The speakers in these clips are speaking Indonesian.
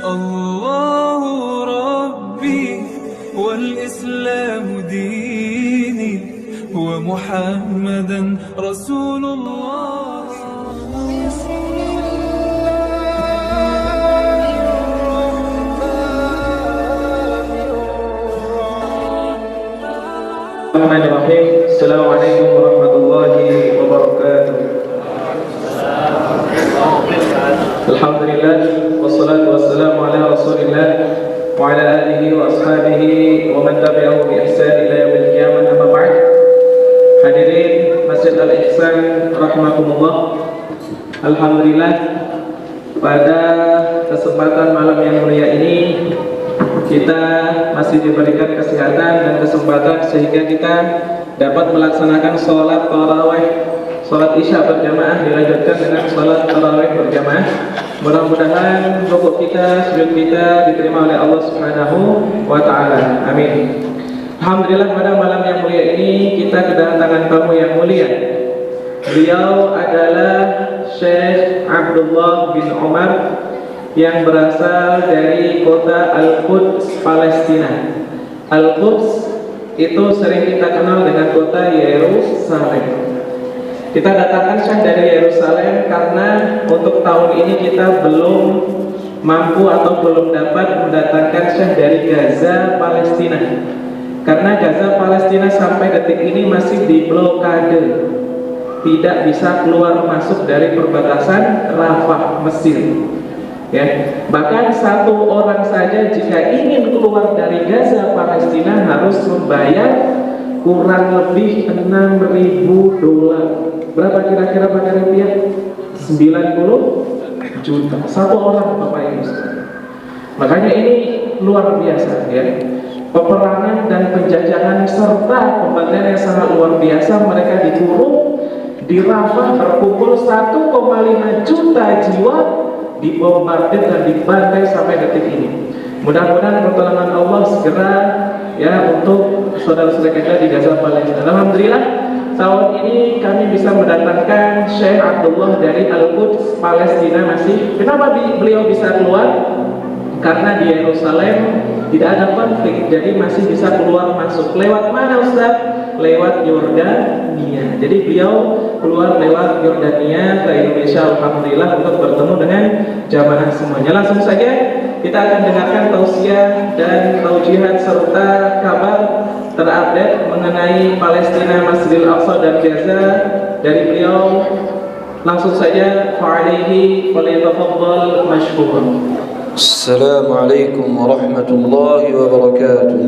الله ربي والإسلام ديني ومحمدا رسول الله. Bismillahirrahmanirrahim. Assalamualaikum warahmatullahi wabarakatuh. Alhamdulillah wassalatu wassalamu ala Rasulillah wa ala alihi wa ashabihi wa man tabi'ahu bi ihsan ila yaumil qiyamah, amma ba'd. Hadirin Masjid Al-Ihsan rahimakumullah. Alhamdulillah, pada kesempatan malam yang mulia ini kita masih diberikan kesehatan dan kesempatan sehingga kita dapat melaksanakan sholat tarawih, sholat isya berjamaah dilanjutkan dengan sholat tarawih berjamaah. Mudah-mudahan rukuk kita, sujud kita diterima oleh Allah Subhanahu wa Ta'ala. Amin. Alhamdulillah, pada malam yang mulia ini kita kedatangan tamu yang mulia. Beliau adalah Syekh Abdullah bin Umar yang berasal dari kota Al-Quds, Palestina. Al-Quds itu sering kita kenal dengan kota Yerusalem. Kita datangkan Syekh dari Yerusalem karena untuk tahun ini kita belum mampu atau belum dapat mendatangkan Syekh dari Gaza, Palestina. Karena Gaza, Palestina sampai detik ini masih diblokade, tidak bisa keluar masuk dari perbatasan Rafah, Mesir. Ya, bahkan satu orang saja jika ingin keluar dari Gaza, Palestina harus membayar kurang lebih $6.000. Berapa kira-kira pakai rupiah? 90 juta satu orang, Bapak Ibu. Makanya ini luar biasa, ya. Peperangan dan penjajahan serta pembantaian yang sangat luar biasa. Mereka dikurung di Rafah, berkumpul 1,5 juta jiwa, dibombardir dan dibantai sampai detik ini. Mudah-mudahan pertolongan Allah segera ya untuk saudara-saudara kita di Gaza, Palestina. Alhamdulillah, tahun ini kami bisa mendatangkan Syekh Abdullah dari Al-Quds, Palestina masih. Kenapa beliau bisa keluar? Karena di Yerusalem tidak ada konflik, jadi masih bisa keluar masuk. Lewat mana, Ustaz? Lewat Yordania. Jadi beliau keluar lewat Yordania ke Indonesia, alhamdulillah, untuk bertemu dengan jamaah semuanya. Langsung saja kita akan dengarkan tausiah dan taujihat serta kabar terupdate mengenai Palestina, Masjidil Aqsa dan Gaza dari beliau. Langsung saja, fa'alaihi falyatafaddal mashkuran. Assalamualaikum warahmatullahi wabarakatuh.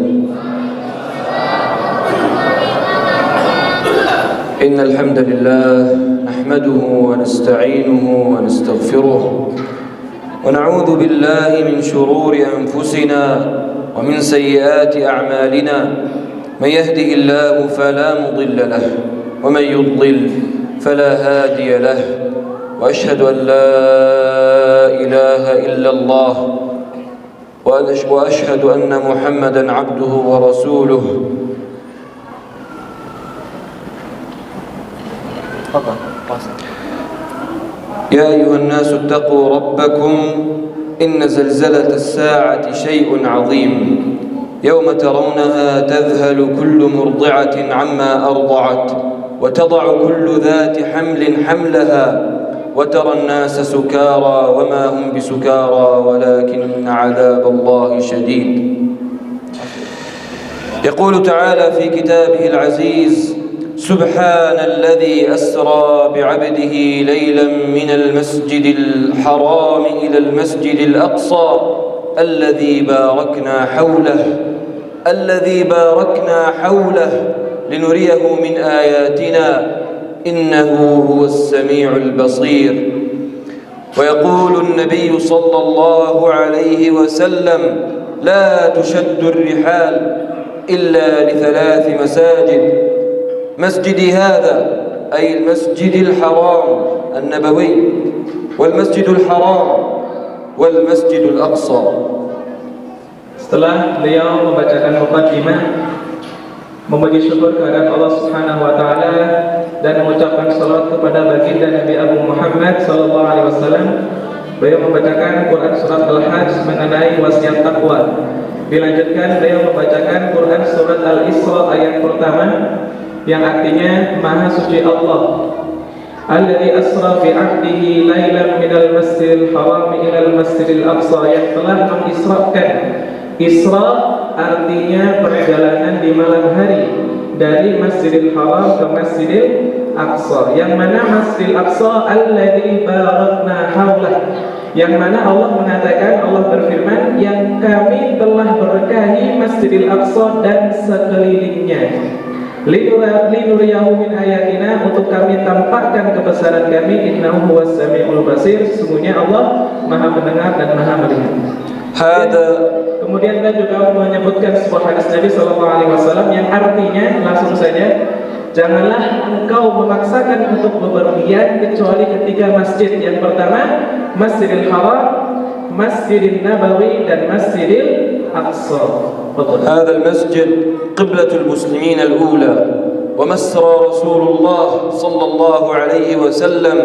Innal hamdalillah nahmaduhu wa nasta'inuhu wa nastaghfiruh wa na'udzu billahi min shururi anfusina wa min sayyiati a'malina. Man yahdihillahu fala mudilla lahu wa man yudlil fala hadiya lahu. وأشهد أن لا إله إلا الله وأشهد أن محمدًا عبده ورسوله. يا أيها الناس اتقوا ربكم إن زلزلة الساعة شيء عظيم يوم ترونها تذهل كل مرضعة عما أرضعت وتضع كل ذات حمل حملها وترى الناس سكارى وما هم بسكارى ولكن عذاب الله شديد. يقول تعالى في كتابه العزيز: سبحان الذي أسرى بعبده ليلا من المسجد الحرام إلى المسجد الأقصى الذي باركنا حوله لنريه من آياتنا إنه هو السميع البصير. ويقول النبي صلى الله عليه وسلم: لا تشد الرحال إلا لثلاث مساجد: مسجدي هذا أي المسجد الحرام النبوي، والمسجد الحرام، والمسجد الأقصى. Setelah beliau membacakan muqaddimah, memuji syukur kehadirat Allah Subhanahu wa Ta'ala dan mengucapkan salawat kepada baginda Nabi Abu Muhammad sallallahu alaihi wasallam, beliau membacakan Quran surat Al-Hajj mengenai wasiat takwa. Dilanjutkan beliau membacakan Quran surat Al-Isra ayat pertama yang artinya Maha Suci Allah. Alladzi asra bi 'abdihi lailan minal masjidil haram ilal masjidil aqsa, yang telah mengisrakan. Isra artinya perjalanan di malam hari dari Masjidil Haram ke Masjidil Aqsa, yang mana Masjidil Aqsa alladzi barakna haulah, yang mana Allah mengatakan, Allah berfirman, yang kami telah berkahi Masjidil Aqsa dan sekelilingnya. Linuriyahu min ayatina, untuk kami tampakkan kebesaran kami, innahu huwas samiul basir, sesungguhnya Allah Maha mendengar dan Maha melihat. Kemudian kita juga menyebutkan sebuah hadis Nabi SAW yang artinya, langsung saja, janganlah engkau memaksakan untuk bepergian kecuali ketiga masjid. Yang pertama Masjidil Haram, Masjidil Nabawi, dan Masjidil Aqsa. هذا المسجد قبلة المسلمين الأولى ومسرى رسول الله صلى الله عليه وسلم.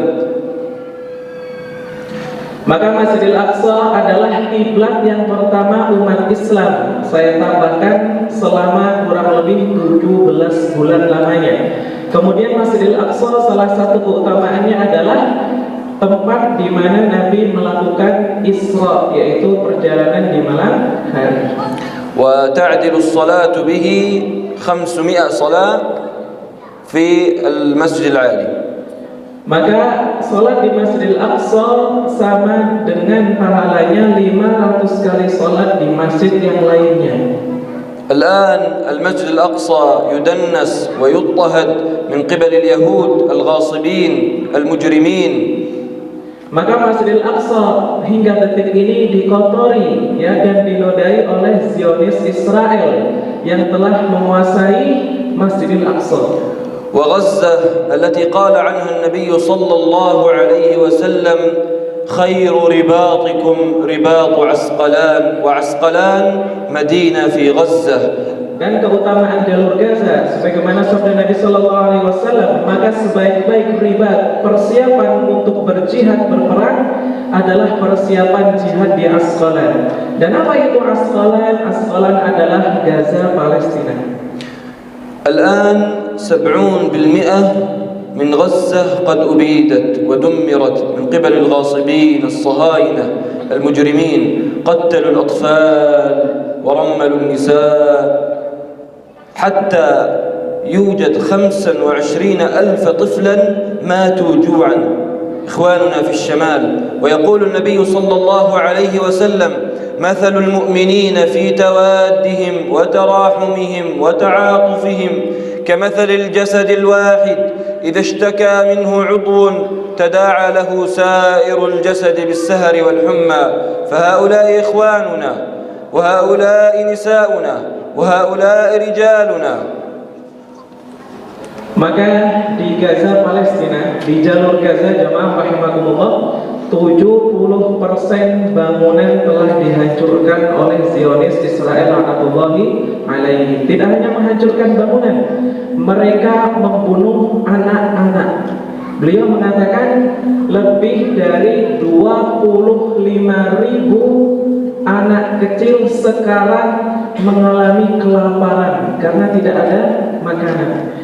Maka Masjidil Aqsa adalah kiblat yang pertama umat Islam. Saya tambahkan selama kurang lebih 17 bulan lamanya. Kemudian Masjidil Aqsa salah satu keutamaannya adalah tempat di mana Nabi melakukan Isra, yaitu perjalanan di malam hari. وتعدل الصلاة به 500 صلاة في المسجد العالي. Maka sholat di Masjidil Aqsa sama dengan pahalanya 500 kali sholat di masjid yang lainnya. الآن المسجد الأقصى يدنس ويضطهد من قبل اليهود الغاصبين المجرمين. Maka Masjidil Aqsa hingga detik ini dikotori dan dinodai oleh Zionis Israel yang telah menguasai Masjidil Aqsa. وغزة التي قال عنها النبي صلى الله عليه وسلم خير رباطكم رباط عسقلان وعسقلان مدينة في غزة. Dan keutamaan jalur Gaza, sebagaimana sabda Nabi Sallallahu Alaihi Wasallam, maka sebaik-baik ribat persiapan untuk berjihad berperang adalah persiapan jihad di Asqalan. Dan apa itu Asqalan? Asqalan adalah Gaza, Palestina. الآن 70% من غزة قد أبيدت ودمرت من قبل الغاصبين الصهاينة المجرمين، قتلوا الأطفال ورملوا النساء، حتى يوجد 25,000 طفلا ماتوا جوعا إخواننا في الشمال. ويقول النبي صلى الله عليه وسلم مثل المؤمنين في توادهم وتراحمهم وتعاطفهم كمثل الجسد الواحد إذا اشتكى منه عضو تداعى له سائر الجسد بالسهر والحمى. فهؤلاء إخواننا وهؤلاء نساؤنا وهؤلاء رجالنا. Maka di Gaza, Palestina, di jalur Gaza, jamaah rahimakumullah, 70% bangunan telah dihancurkan oleh Zionis Israel laknatullahi alaihi. Tidak hanya menghancurkan bangunan, mereka membunuh anak-anak. Beliau mengatakan lebih dari 25.000 anak kecil sekarang mengalami kelaparan karena tidak ada makanan.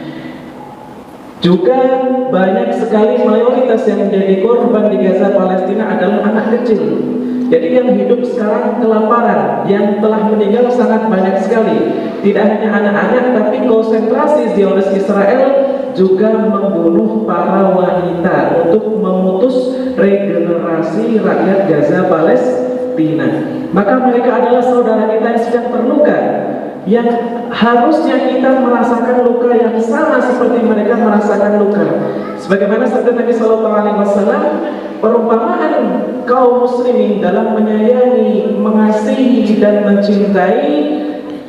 Juga banyak sekali mayoritas yang menjadi korban di Gaza, Palestina adalah anak kecil. Jadi yang hidup sekarang kelaparan, yang telah meninggal sangat banyak sekali. Tidak hanya anak-anak, tapi konsentrasi Zionis Israel juga membunuh para wanita untuk memutus regenerasi rakyat Gaza, Palestina. Maka mereka adalah saudara kita yang sedang terluka, yang harusnya kita merasakan luka yang sama seperti mereka merasakan luka. Sebagaimana sabda Nabi SAW, perumpamaan kaum muslimin dalam menyayangi, mengasihi, dan mencintai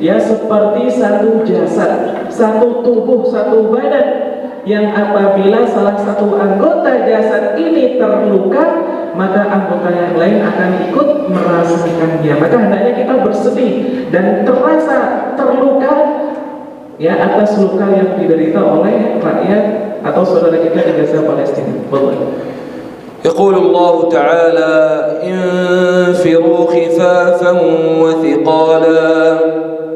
seperti satu jasad, satu tubuh, satu badan, yang apabila salah satu anggota jasad ini terluka, maka anggota yang lain akan ikut merasakannya. Maka hendaknya kita bersedih dan terasa terluka atas luka yang diderita oleh rakyat atau saudara kita di Gaza, Palestina. يقول الله تعالى انفروا خفافا وثقالا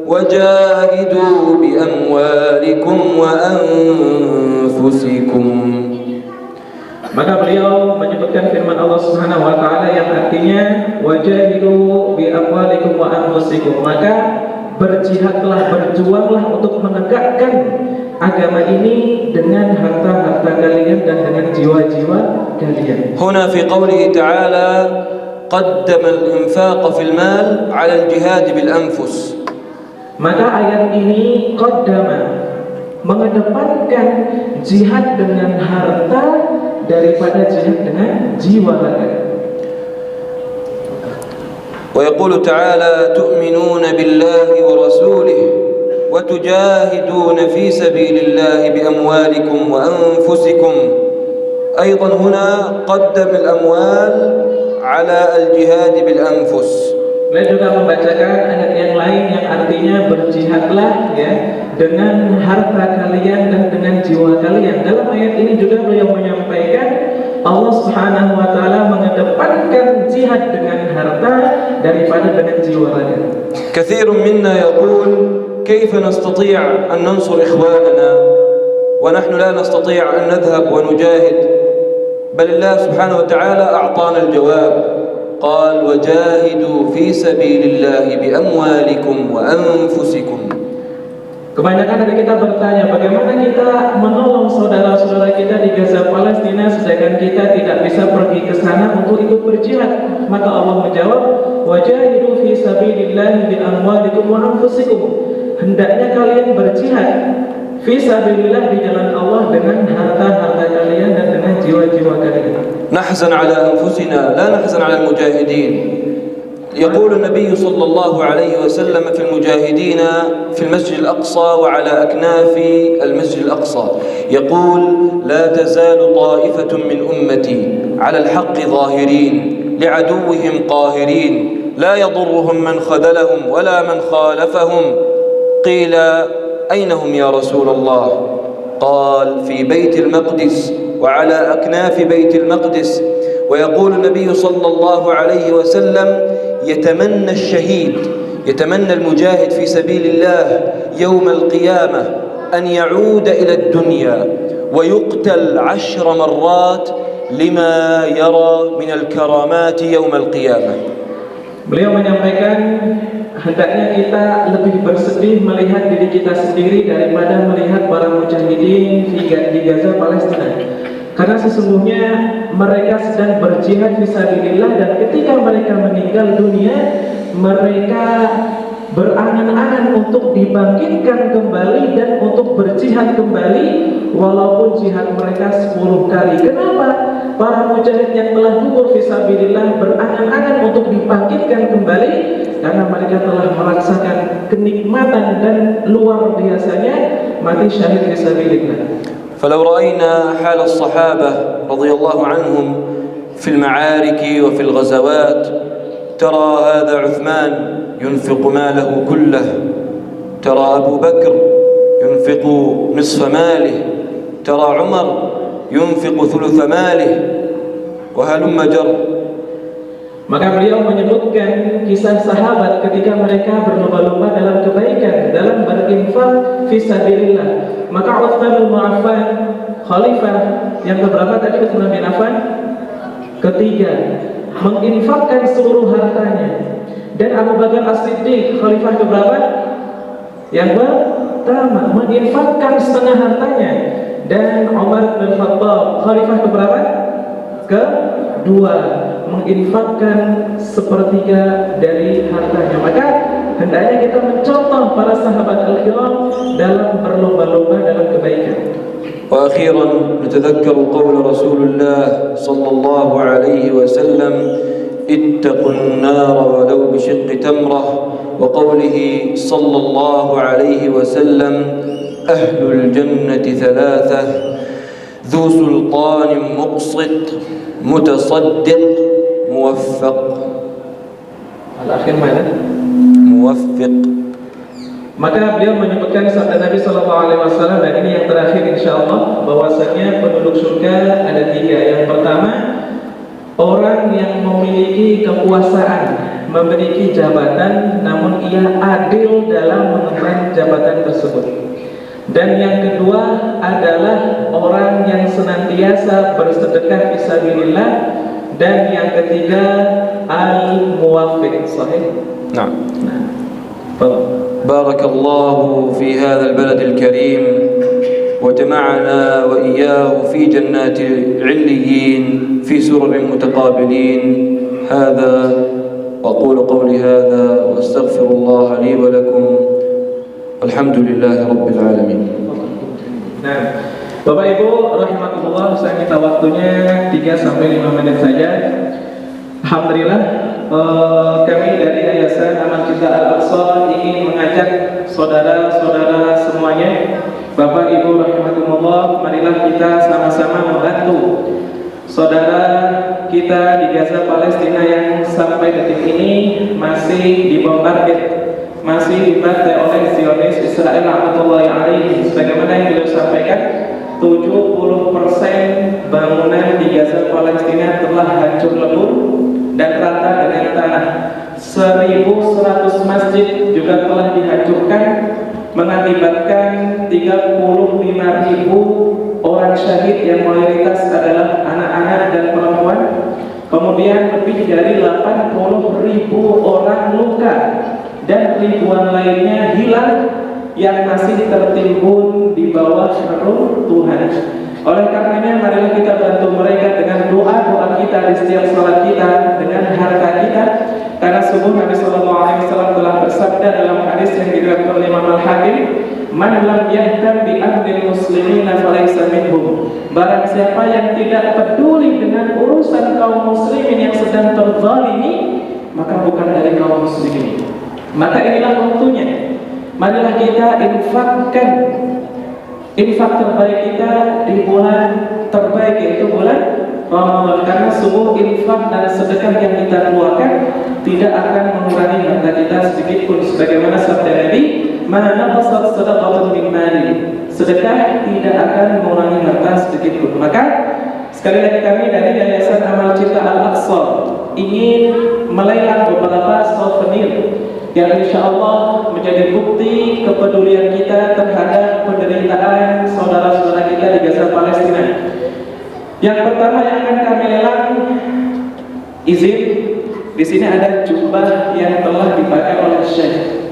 وجاهدوا بأموالكم وأنفسكم. Maka beliau menyebutkan firman Allah Subhanahu wa taala yang artinya wajahidu bi amwalikum wa anfusikum. Maka berjihadlah, berjuanglah untuk menegakkan agama ini dengan harta-harta kalian dan dengan jiwa-jiwa kalian. هنا في قوله تعالى قدم الإنفاق في المال على الجهاد بالأنفس. Maka ayat ini qaddama, mengedepankan jihad dengan harta daripada jihad dengan jiwa kalian. ويقول تعالى تؤمنون بالله ورسوله وتجاهدون في سبيل الله بأموالكم وأنفسكم. أيضا هنا قدم الأموال على الجهاد بالأنفس. Beliau juga membacakan ayat yang lain yang artinya berjihadlah ya dengan harta kalian dan dengan jiwa kalian. Dalam ayat ini juga beliau menyampaikan Allah Subhanahu wa taala mengedepankan jihad dengan harta daripada dengan jiwa kalian. كثير منا يقول كيف نستطيع أن ننصر إخواننا ونحن لا نستطيع أن نذهب ونجاهد؟ بل الله سبحانه وتعالى أعطانا الجواب، قال وجاهدوا في سبيل الله بأموالكم وأنفسكم. Kebanyakan dari kita bertanya bagaimana kita menolong saudara-saudara kita di Gaza Palestina sedangkan kita tidak bisa pergi ke sana untuk ikut berjihad. Maka Allah menjawab wajahidu fi sabilillah bi amwalikum wa anfusikum. Hendaknya kalian berjihad fi sabilillah di jalan Allah dengan harta-harta kalian dan dengan jiwa-jiwa kalian. نحزن على أنفسنا لا نحزن على المجاهدين. يقول النبي صلى الله عليه وسلم في المجاهدين في المسجد الأقصى وعلى أكناف المسجد الأقصى يقول لا تزال طائفة من أمتي على الحق ظاهرين لعدوهم قاهرين لا يضرهم من خذلهم ولا من خالفهم. قيل أين هم يا رسول الله؟ قال في بيت المقدس وعلى أكناف بيت المقدس. ويقول النبي صلى الله عليه وسلم يتمنى الشهيد يتمنى المجاهد في سبيل الله يوم القيامة أن يعود إلى الدنيا ويقتل 10 مرات لما يرى من الكرامات يوم القيامة. Beliau menyampaikan hendaknya kita lebih bersedih melihat diri kita sendiri daripada melihat para mujahidin di Gaza Palestina. Karena sesungguhnya mereka sedang berjihad fisabilillah dan ketika mereka meninggal dunia mereka berangan-angan untuk dibangkitkan kembali dan untuk berjihad kembali walaupun jihad mereka 10 kali. Kenapa? Para mujahid yang telah gugur fisabilillah berangan-angan untuk dibangkitkan kembali karena mereka telah merasakan kenikmatan dan luar biasanya mati syahid fisabilillah. فلو رأينا حال الصحابة رضي الله عنهم في المعارك وفي الغزوات ترى هذا عثمان ينفق ماله كله، ترى أبو بكر ينفق نصف ماله، ترى عمر ينفق ثلث ماله وهلم جر. Maka beliau menyebutkan kisah sahabat ketika mereka berlomba-lomba dalam kebaikan, dalam berinfak fisabilillah. Maka Utsman bin Affan, khalifah yang keberapa tadi Utsman bin Affan? Ketiga, menginfakkan seluruh hartanya. Dan Abu Bakar As-Siddiq, khalifah keberapa? Yang pertama, menginfakkan setengah hartanya. Dan Umar bin Khattab, khalifah keberapa? Kedua, menginfakkan sepertiga dari hartanya. Maka hendaknya kita mencontoh para sahabat al-kiram dalam berlomba-lomba dalam kebaikan. وأخيرا نتذكر قول رسول الله صلى الله عليه وسلم اتقوا النار ولو بشق تمرة، وقوله صلى الله عليه وسلم أهل الجنة 3: ذو سلطان مقسط متصدق موفق. Al-akhir mana? موفق. Maka beliau menyebutkan sabda Nabi SAW dan ini yang terakhir insyaallah bahwasanya penduduk surga ada 3. Yang pertama orang yang memiliki kekuasaan, memiliki jabatan, namun ia adil dalam mengemban jabatan tersebut. Dan yang kedua adalah orang yang senantiasa bersedekah fisabilillah. Dan yang ketiga al-muwaffiq. Sahih? نعم. Baik. بارك الله في هذا البلد الكريم وجمعنا وإياه في جنات عليين في سرر متقابلين. هذا وأقول قولي هذا وأستغفر الله لي ولكم. الحمد لله رب العالمين. Nah, Bapak Ibu rahimakumullah, saya minta waktunya 3-5 menit saja. Alhamdulillah, kami dari Yayasan Amal Cinta Al-Aqsa ingin mengajak saudara-saudara semuanya, Bapak Ibu rahimakumullah, marilah kita sama-sama membantu saudara kita di Gaza Palestina yang sampai detik ini masih dibombardir, masih dibantai oleh Zionis Israel rahmatullahi alaihi. Sebagaimana yang beliau sampaikan, 70% bangunan di Gaza Palestina telah hancur lebur dan rata dengan tanah. 1.100 masjid juga telah dihancurkan, mengakibatkan 35.000 orang syahid yang mayoritas adalah anak-anak dan perempuan. Kemudian lebih dari 80.000 orang luka dan ribuan lainnya hilang yang masih tertimbun di bawah reruntuhan. Oleh karenanya marilah kita bantu mereka dengan doa-doa kita di setiap salat kita, dengan harta kita, karena sungguh Nabi sallallahu alaihi wasallam telah bersabda dalam hadis yang diriwayatkan oleh Imam Al-Hakim, "Man lam yahtam bi amril muslimina falaysa minhum." Barang siapa yang tidak peduli dengan urusan kaum muslimin yang sedang terzalimi, maka bukan dari kaum muslimin. Maka inilah waktunya, marilah kita infakkan infak terbaik kita di bulan terbaik, yaitu bulan Ramadan. Karena sungguh infak dan sedekah yang kita keluarkan tidak akan mengurangi harta kita sedikit pun. Sebagaimana sabda Nabi, "Ma naqasat sadaqatun min mali." Sedekah tidak akan mengurangi harta sedikit pun. Maka sekali lagi kami dari Yayasan Amal Cinta Al-Aqsa ingin melelang beberapa souvenir yang insya Allah menjadi bukti kepedulian kita terhadap penderitaan saudara-saudara kita di Gaza Palestina. Yang pertama yang akan kami lelang, izin, di sini ada jubah yang telah dipakai oleh Syekh.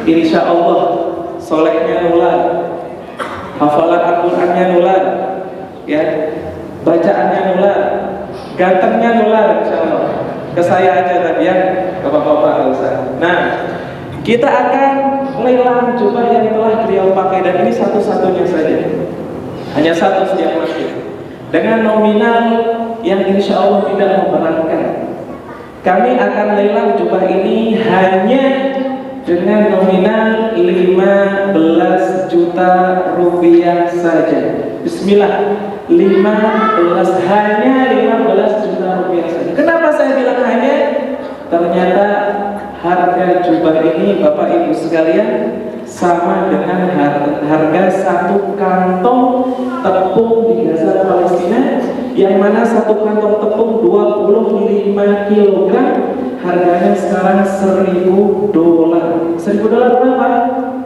Insya Allah solehnya nular, hafalan Al-Qurannya nular, ya, bacaannya nular, gantengnya nular, insya Allah. Ke saya aja tadi ya, ke bapak-bapak Ustaz. Nah, kita akan lelang jubah yang telah beliau pakai, dan ini satu-satunya saja, hanya satu setiap masjid, dengan nominal yang insya Allah tidak memberatkan. Kami akan lelang jubah ini hanya dengan nominal 15 juta rupiah saja. Bismillah, 15, hanya 15 juta rupiah saja. Kenapa saya bilang hanya? Ternyata harga jubah ini Bapak Ibu sekalian sama dengan harga satu kantong tepung di Gaza Palestina, yang mana satu kantong tepung 25 kg harganya sekarang $1.000. $1.000 berapa?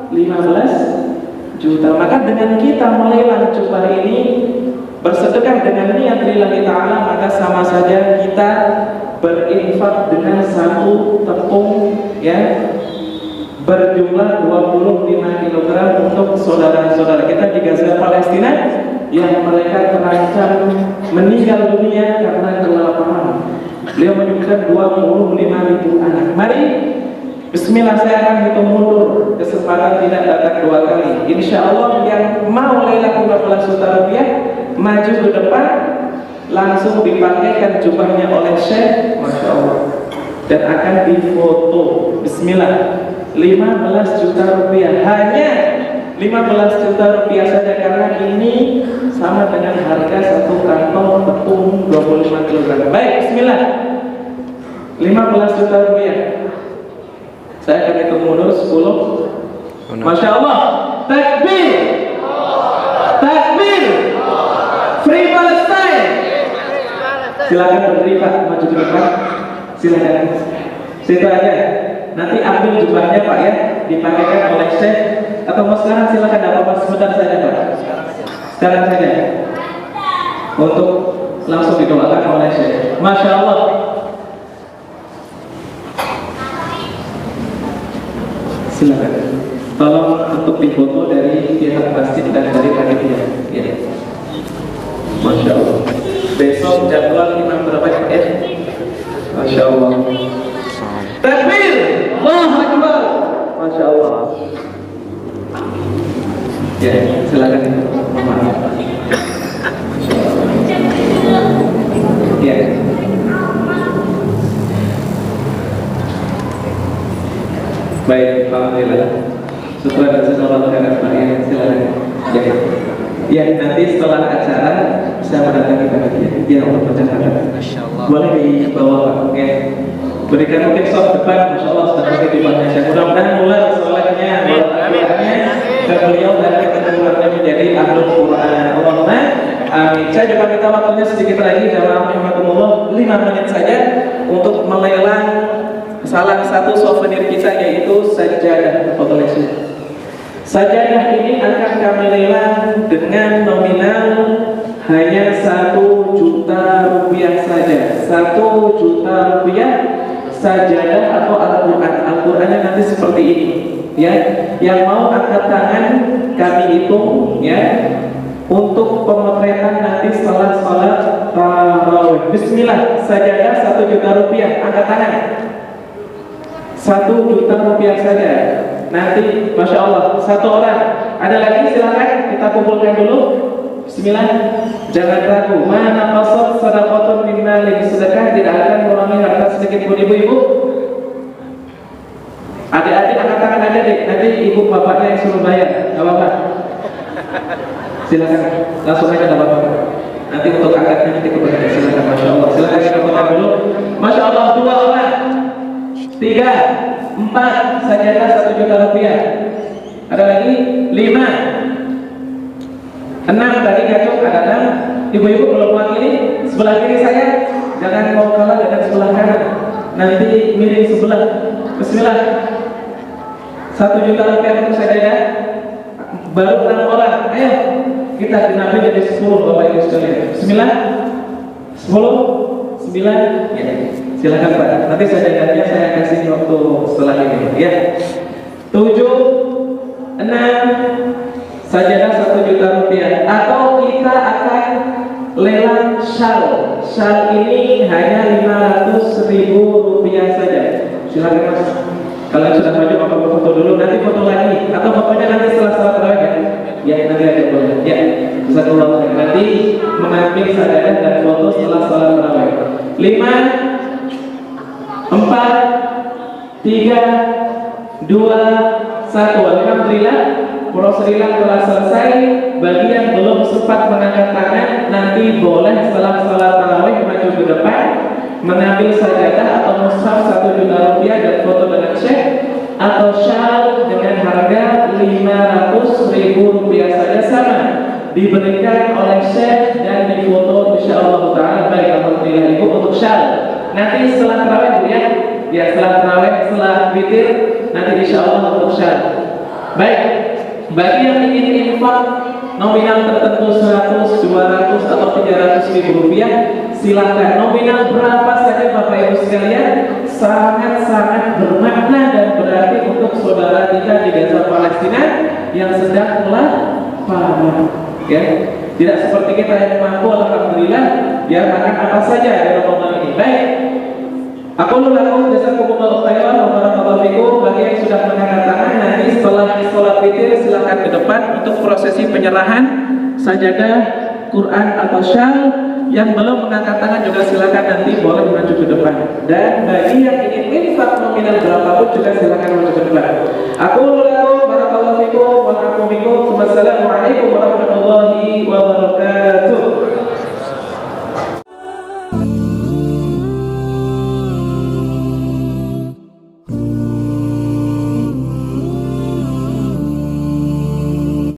15 juta. Maka dengan kita melelang jubah ini, bersedekah dengan niat lillahi ta'ala, maka sama saja kita berinfak dengan satu tepung, ya, berjumlah 25 kg untuk saudara-saudara kita di Gaza Palestina yang mereka terancam meninggal dunia karena kelaparan. Beliau menyebutkan 25.000 anak. Mari, bismillah, saya akan hitung mundur, kesempatan tidak datang 2 kali. Insya Allah yang mau lelang 15 juta rupiah maju ke depan, langsung dipakaikan jubahnya oleh Syekh, Masya Allah, dan akan difoto. Bismillah, 15 juta rupiah, hanya 15 juta rupiah saja, karena ini sama dengan harga satu kantong tepung 25 kg. Baik, bismillah, 15 juta rupiah. Saya akan hitung mundur 10. Masya Allah, takbir, takbir, Free Palestine, Silakan berdiri Pak, maju ke depan. Silakan. Situ aja. Nanti ambil jubahnya Pak ya, dipakaikan oleh Syekh. Atau mau sekarang silakan, tidak apa-apa, sebentar saja Pak. Sekarang saja. Untuk langsung didoakan oleh Syekh. Masya Allah. Silakan. Tolong untuk difoto dari pihak masjid dan dari panitia. Ya. Masya Allah. Besok jadwal imam berapa ya? Masya Allah. Takbir. Allahu Akbar. Masya Allah. Ya, silakan. Maaf. Ya. Baik, alhamdulillah. Syukur dan syukur karena Pak ya, silakan. Ya. Ya, nanti setelah acara bisa mendatangi panitia. Ya, untuk pencatatan. Boleh dibawa Pak. Oke. Berikan mungkin soft depan, Masya Allah sudah pakai di Indonesia. Mudah-mudahan mulai solehnya, dan beliau dari keturunan menjadi ahlul Quran. Allahumma amin. Saya juga minta waktunya sedikit lagi dalam 5 menit saja untuk melelang salah satu souvenir kita, yaitu sajadah fotografi. Sajadah ini akan kami lelang dengan nominal hanya 1 juta rupiah saja. 1 juta rupiah sajadah atau Al-Quran. Al-Qurannya nanti seperti ini ya. Yang mau angkat tangan kami hitung ya, untuk pemotretan nanti setelah sholat tarawih. Bismillah, sajadah 1 juta rupiah, angkat tangan. 1 juta rupiah saja. Nanti, Masya Allah, 1 orang. Ada lagi, silakan kita kumpulkan dulu. Bismillah. Jangan ragu. Mana qasad sadaqatun min malin, sedekah tidak akan mengurangi harta sedikit pun. Ibu-ibu, adik-adik angkat tangan aja deh. Nanti ibu bapaknya yang suruh bayar, nggak apa-apa. Silakan, langsung aja, nggak apa-apa. Nanti untuk angkatnya nanti kepada silakan. Masya Allah. Silakan kita potong dulu. Masya Allah, 2 orang, 3, 4 sajadah 1 juta rupiah. Ada lagi 5, 6 tadi kacau, ada 6. Ibu-ibu belum mewakili. Sebelah kiri saya, jangan mau kalah dengan sebelah kanan. Nanti miring sebelah. Bismillah. 1 juta rupiah untuk sajadah. Baru 6 orang. Ayo kita genapi jadi 10 Bapak Ibu sekalian. Bismillah. 10, 9, ya. Silakan Pak. Nanti sajadahnya saya kasih waktu setelah ini ya. 7, 6 sajadah 1 juta rupiah. Atau kita akan lelang syal. Syal ini hanya 500.000 rupiah saja. Silakan Mas. Kalian sudah maju, maka foto dulu. Nanti foto lagi. Atau fotonya nanti setelah salat tarawih ya. Ya, nanti aja boleh. Ya, bisa keluar. Nanti mengambil sajadah dan foto setelah salat tarawih. 5, 4, 3, 2, 1. Alhamdulillah, proses lelang telah selesai. Bagi yang belum sempat mengangkat tangan, nanti boleh setelah salat tarawih maju ke depan, mengambil sajadah atau mushaf 1 juta rupiah dan foto dengan Syekh, atau syal dengan harga 500.000 rupiah saja, sama diberikan oleh Syekh dan difoto insyaallah ta'ala. Baik, alhamdulillah Ibu untuk syal. Nanti setelah tarawih Bu ya. Ya, setelah tarawih, setelah witir, nanti insyaallah untuk syal. Baik, bagi yang ingin infak nominal tertentu 100, 200 atau 300.000 rupiah, silakan. Nominal berapa saja Bapak Ibu sekalian, sangat-sangat bermakna dan berarti untuk saudara kita di Gaza Palestina yang sedang lapar. Ya, tidak seperti kita yang mampu, alhamdulillah, dia makan apa saja di Ramadan ini. Baik, aku lakukan jazakumullahu khairan wa barakallahu fikum. Bagi yang sudah mengangkat tangan, nanti setelah sholat witir silakan ke depan untuk prosesi penyerahan sajadah, Quran atau syal. Yang belum mengangkat tangan juga silakan nanti boleh maju ke depan. Dan bagi yang ingin infak nominal berapapun juga silakan maju ke depan. Aku lakukan barakallahu fikum wa a'lamu bikum. Wassalamualaikum warahmatullahi wabarakatuh.